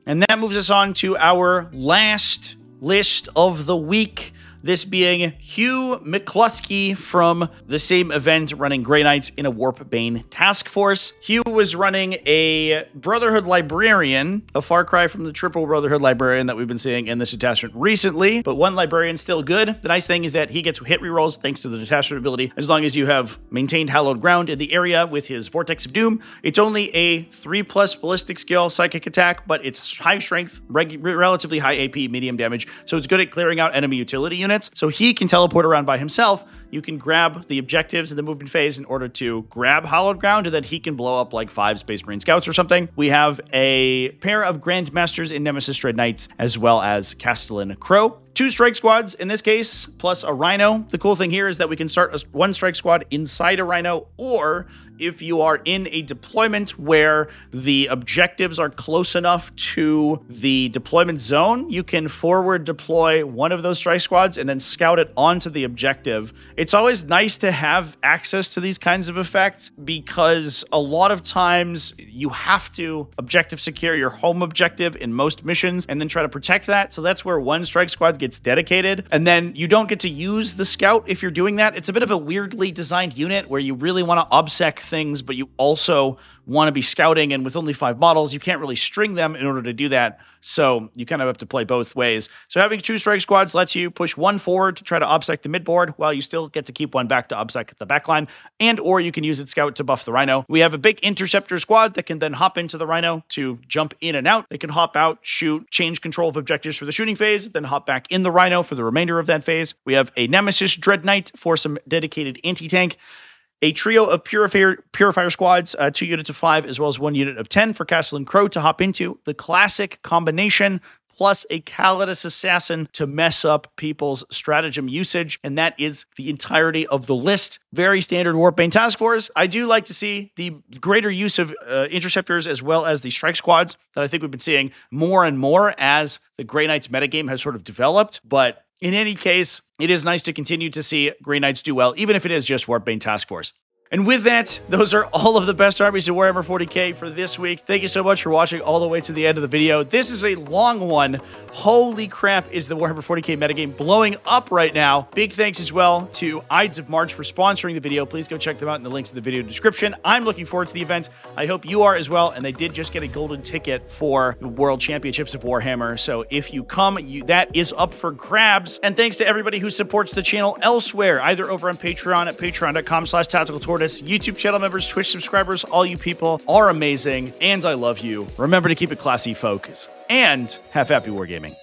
And that moves us on to our last list of the week. This being Hugh McCluskey from the same event running Grey Knights in a Warpbane task force. Hugh was running a Brotherhood Librarian, a far cry from the triple Brotherhood Librarian that we've been seeing in this detachment recently, but 1 Librarian still good. The nice thing is that he gets hit rerolls thanks to the detachment ability, as long as you have maintained hallowed ground in the area with his Vortex of Doom. It's only a 3+ ballistic skill psychic attack, but it's high strength, relatively high AP, medium damage, so it's good at clearing out enemy utility units. So he can teleport around by himself. You can grab the objectives in the movement phase in order to grab hallowed ground, and then he can blow up like 5 Space Marine Scouts or something. We have a pair of Grandmasters in Nemesis Dread Knights, as well as Castellan Crow. 2 strike squads in this case, plus a Rhino. The cool thing here is that we can start 1 strike squad inside a Rhino, or if you are in a deployment where the objectives are close enough to the deployment zone, you can forward deploy 1 of those strike squads and then scout it onto the objective. It's always nice to have access to these kinds of effects because a lot of times you have to objective secure your home objective in most missions and then try to protect that. So that's where 1 strike squad gets dedicated, and then you don't get to use the scout if you're doing that. It's a bit of a weirdly designed unit where you really want to obsec things, but you also want to be scouting, and with only 5 models, you can't really string them in order to do that, so you kind of have to play both ways. So having 2 strike squads lets you push 1 forward to try to obsec the midboard, while you still get to keep 1 back to obsec the backline, and or you can use its scout to buff the Rhino. We have a big interceptor squad that can then hop into the Rhino to jump in and out. They can hop out, shoot, change control of objectives for the shooting phase, then hop back in the Rhino for the remainder of that phase. We have a Nemesis Dread Knight for some dedicated anti-tank, a trio of Purifier squads, 2 units of 5, as well as 1 unit of 10 for Castellan Crow to hop into. The classic combination, plus a Calidus Assassin to mess up people's stratagem usage, and that is the entirety of the list. Very standard Warpbane task force. I do like to see the greater use of interceptors as well as the strike squads that I think we've been seeing more and more as the Grey Knights metagame has sort of developed, but in any case, it is nice to continue to see Grey Knights do well, even if it is just Warpbane Task Force. And with that, those are all of the best armies in Warhammer 40k for this week. Thank you so much for watching all the way to the end of the video. This is a long one. Holy crap, is the Warhammer 40k metagame blowing up right now. Big thanks as well to Ides of March for sponsoring the video. Please go check them out in the links in the video description. I'm looking forward to the event. I hope you are as well. And they did just get a golden ticket for the World Championships of Warhammer. So if you come, that is up for grabs. And thanks to everybody who supports the channel elsewhere, either over on Patreon at patreon.com/TacticalTortoise. YouTube channel members, Twitch subscribers, all you people are amazing, and I love you. Remember to keep it classy, folks, and have happy wargaming.